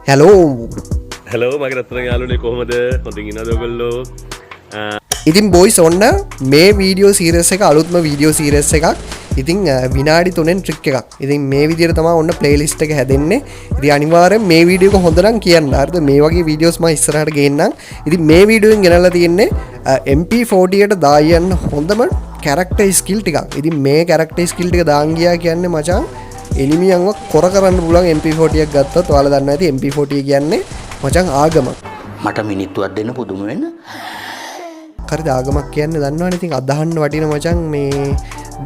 Hello hello මගේ රත්න යාළුවනේ කොහොමද? හොඳින් ඉන්නවද ඔයගොල්ලෝ? ඉතින් බොයිස් ඔන්න මේ වීඩියෝ සීරීස් එක අලුත්ම වීඩියෝ සීරීස් එකක්. ඉතින් විනාඩි 3න් ට්‍රික් එකක්. ඉතින් මේ විදිහට තමයි ඔන්න ප්ලේලිස්ට් එක හැදෙන්නේ. ඉතින් අනිවාර්යෙන් මේ වීඩියෝ එක හොඳ නම් කියන්න. හරිද? මේ වගේ වීඩියෝස් මම ඉස්සරහට ගේන්නම්. ඉතින් මේ වීඩියෝෙන් ගෙනල්ලා තියෙන්නේ MP40 ට දායන්න හොඳම කැරක්ටර් ස්කිල් ටිකක්. ඉතින් මේ කැරක්ටර් ස්කිල් ටික දාන් ගියා කියන්නේ මචං එනිමියන්ව කොර කරන්න පුළුවන් MP40 එකක් ගත්තොත් ඔයාලා දන්නවා ඇති MP40 කියන්නේ මචං ආගමක්. මට මිනිත්තුවක් දෙන්න පුදුම වෙන්න. හරිද ආගමක් කියන්නේ දන්නවනේ. ඉතින් අදහන්න වටින මචං මේ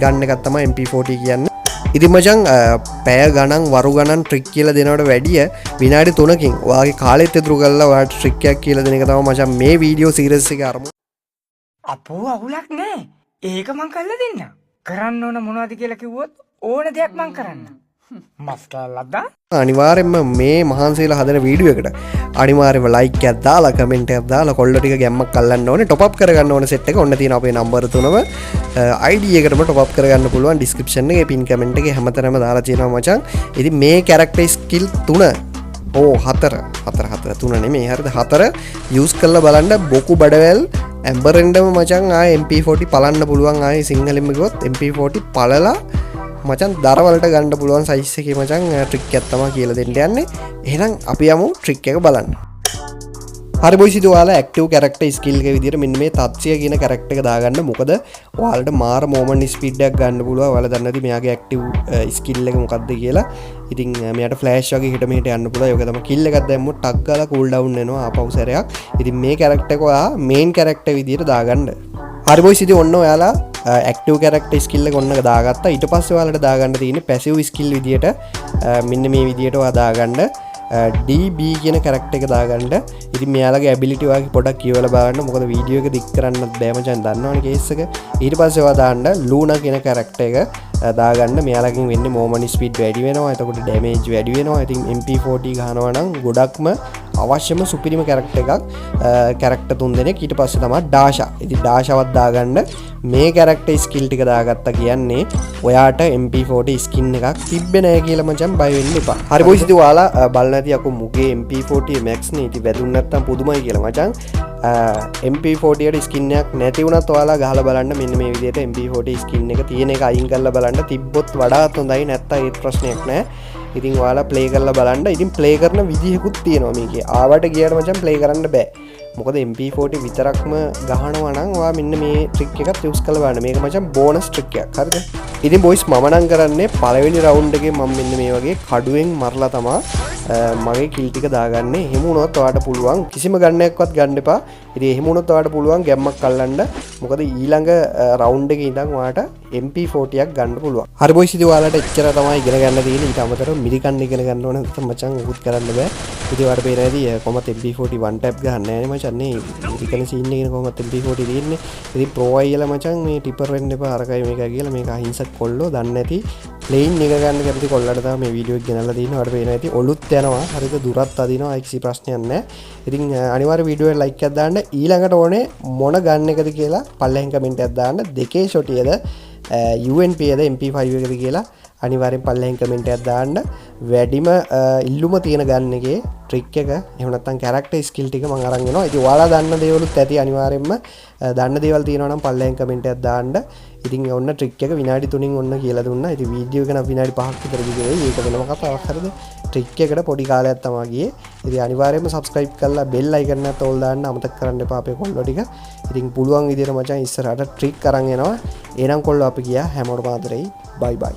ගන්න එකක් තමයි MP40 කියන්නේ. ඉතින් මචං පැය ගණන් වරු ගණන් ට්‍රික් කියලා දෙනවට වැඩිය විනාඩි 3කින් ඔයාගේ කාලෙත් ඉතුරු කරලා ඔයාලට ට්‍රික් එකක් කියලා දෙන එක තමයි මචං මේ වීඩියෝ සීරීස් එකේ අරමුණ. අපෝ අවුලක් නෑ. ඒක මං කරලා දෙන්න. කරන්න ඕන මොනවද කියලා කිව්වොත් ඕන දෙයක් මං කරන්න. මස්ටර්ලද්දා අනිවාර්යෙන්ම මේ මහන්සියලා හදන වීඩියෝ එකට අනිවාර්යෙන්ම ලයික් එකක් දාලා කමෙන්ට් එකක් දාලා කොල්ල ටික ගැම්මක් අල්ලන්න ඕනේ. টොප් අප් කරගන්න ඕනේ සෙට් එක. ඔන්න තියෙන අපේ නම්බර 3ම ID එකටම টොප් අප් කරගන්න පුළුවන්. ඩිස්ක්‍රිප්ෂන් එකේ පින් කමෙන්ට් එකේ හැමතැනම දාලා තියෙනවා මචං. ඉතින් මේ කැරක්ටර් ස්කිල් 3 4 නෙමෙයි හරිද 4 යූස් කරලා බලන්න බොකු බඩවැල් ඇම්බරෙන්ඩම මචං ආයේ MP40 පලන්න පුළුවන්. ආයේ සිංහලෙන්ම කිව්වොත් MP40 පලලා මචන් දරවලට ගන්න පුළුවන් සයිස් එකේ මචං ට්‍රික් එකක් තමයි කියලා දෙන්න යන්නේ. එහෙනම් අපි යමු ට්‍රික් එක බලන්න. හරි බොයිස් ඉතින් ඔයාලා ඇක්ටිව් කැරක්ටර් ස්කිල් එක විදිහට මෙන්න මේ තත්සිය කියන කැරක්ටර් එක දාගන්න. මොකද ඔයාලට මාර මොමන්ට් ස්පීඩ් එකක් ගන්න පුළුවන්. ඔයාලා දන්නේ නැති මෙයාගේ ඇක්ටිව් ස්කිල් එක මොකක්ද කියලා. ඉතින් මෙයාට ෆ්ලෑෂ් වගේ හිට මෙහෙට යන්න පුළුවන්. ඒක තමයි කිල් එකක් දැම්මොත් ටක් ගාලා කූල් ඩවුන් වෙනවා ආපහු සැරයක්. ඉතින් මේ කැරක්ටර් එක ඔයා මේන් කැරක්ටර් විදිහට දාගන්න. හරි බොයිස් ඉතින් ඔන්න ඔයාලා ඇක්ටිව් කැරක්ටර් ස්කිල් එක ඔන්න දාගත්තා. ඊට පස්සේ ඔයාලට දාගන්න තියෙන්නේ පැසිව් ස්කිල් විදියට මෙන්න මේ විදියට ඔයා දාගන්න DB කියන කැරක්ටර් එක දාගන්න. ඉතින් මෙයාලගේ ඇබිලිටි ඔයාගේ පොඩක් කියවලා බලන්න. මොකද වීඩියෝ එක දික් කරන්නත් බෑ මචං දන්නවනේ කේස් එක. ඊට පස්සේ ඔයා දාන්න ලූනා කියන කැරක්ටර් එක දාගන්න. මෙයාලගෙන් වෙන්නේ මොමන්ට් ස්පීඩ් වැඩි වෙනවා. එතකොට ඩැමේජ් වැඩි වෙනවා. ඉතින් MP40 ගහනවා නම් ගොඩක්ම අවශ්‍යම සුපිරිම කැරක්ටර් එකක්. කැරක්ටර් 3 දෙනෙක්. ඊට පස්සේ තමයි ඩාෂා. ඉතින් ඩාෂාවත් දාගන්න. මේ කැරක්ටර් ස්කිල් ටික දාගත්තා කියන්නේ ඔයාට MP40 ස්කින් එකක් තිබ්බේ නැහැ කියලා මචං බය වෙන්න එපා. හරි බොයිස් ඉතින් ඔයාලා බලන්න ඇති අකෝ මුගේ MP40 Max නේ. ඉතින් වැදුන් නැත්තම් පුදුමයි කියලා මචං. MP40 ට ස්කින් එකක් නැති වුණත් ඔයාලා ගහලා බලන්න මෙන්න මේ විදිහට MP40 ස්කින් එක තියෙන එක අයින් කරලා බලන්න. තිබ්බොත් වඩාත් හොඳයි. නැත්තම් ඒ ප්‍රශ්නයක් නැහැ. ඉතින් ඔයාලා ප්ලේ කරලා බලන්න. ඉතින් ප්ලේ කරන විදිහකුත් තියෙනවා මේකේ. ආවට ගියාට මචං ප්ලේ කරන්න බෑ. මොකද MP40 විතරක්ම ගහනවා නම් ඔයා මෙන්න මේ ට්‍රික් එකත් යූස් කරලා බලන්න. මේක මචං බෝනස් ට්‍රික් එකක්. හරිද? ඉතින් බොයිස් මම නම් කරන්නේ පළවෙනි රවුන්ඩ් එකේ මම මෙන්න මේ වගේ කඩුවෙන් මරලා තමා මගේ කිල් ටික දාගන්නේ. එහෙම වුණොත් ඔයාට පුළුවන් කිසිම ගන්නයක්වත් ගන්න එපා. ඉතින් එහෙම වුණොත් ඔයාට පුළුවන් ගැම්මක් අල්ලන්න. මොකද ඊළඟ රවුන්ඩ් එකේ ඉඳන් ඔයාට MP40ක් ගන්න පුළුවන්. හරි බොයිස් ඉතින් ඔයාලට එච්චර තමයි ඉගෙන ගන්න තියෙන්නේ. ඊට අමතරව මිරිකන්න ඉගෙන ගන්න ඕන නැත්නම් මචං උකුත් කරන්න බෑ. ඉතින් ඔයාලට පේන ඇති කොහොමද MP40 one tap ගහන්නේ නැහැ නේ මචං නේ. මිරිකන සීන් එකේ කොහොමද MP40 තියෙන්නේ. ඉතින් ප්‍රෝ අයියලා මචං මේ ටිපර් වෙන්න එපා. අරකයි මේකයි කියලා මේක අහිංසක කොල්ලෝ දන්නේ නැති ප්ලේන් එක ගන්න කැමති කොල්ලට තමයි මේ වීඩියෝ එක ගෙනල්ලා තියෙන්නේ. ඔයාලට පේන ඇති ඔලුත් යනවා. හරිද? දුරත් අදිනවා. ඒක කිසි ප්‍රශ්නයක් නැහැ. ඉතින් අනිවාර්ය වීඩියෝ එක ලයික් එකක් දාන්න. ඊළඟට ඕනේ මොන ගන්න එකද කියලා පල්ලෙන් කමෙන්ට් එකක් දාන්න. දෙකේ ෂොටියද UNP ද MP5 එකද කියලා අනිවාර්යෙන් පල්ලෙන් කමෙන්ට් එකක් දාන්න. වැඩිම ඉල්ලුම තියෙන ගන්න එකේ ට්‍රික් එක එහෙම නැත්නම් කැරක්ටර් ස්කිල් ටික මම අරන් එනවා. ඉතින් ඔයාලා දන්න දේවලුත් ඇති අනිවාර්යෙන්ම දන්න දේවල් තියෙනවා නම් පල්ලෙන් කමෙන්ට් එකක් දාන්න. ඉතින් ඔන්න ට්‍රික් එක විනාඩි 3න් ඔන්න කියලා දුන්නා. ඉතින් වීඩියෝ එක නම් විනාඩි 5ක් විතර ගියේ. ඒක වෙනම කතාවක්. හරිද? ට්‍රික් එකට පොඩි කාලයක් තමයි ගියේ. ඉතින් අනිවාර්යයෙන්ම subscribe කරලා bell icon එකත් ඕල් දාන්න අමතක කරන්න එපා අපේ කොල්ලෝ ටික. ඉතින් පුළුවන් විදිහට මචං ඉස්සරහට ට්‍රික් අරන් එනවා. එහෙනම් කොල්ලෝ අපි ගියා. හැමෝටම ආදරෙයි. bye bye.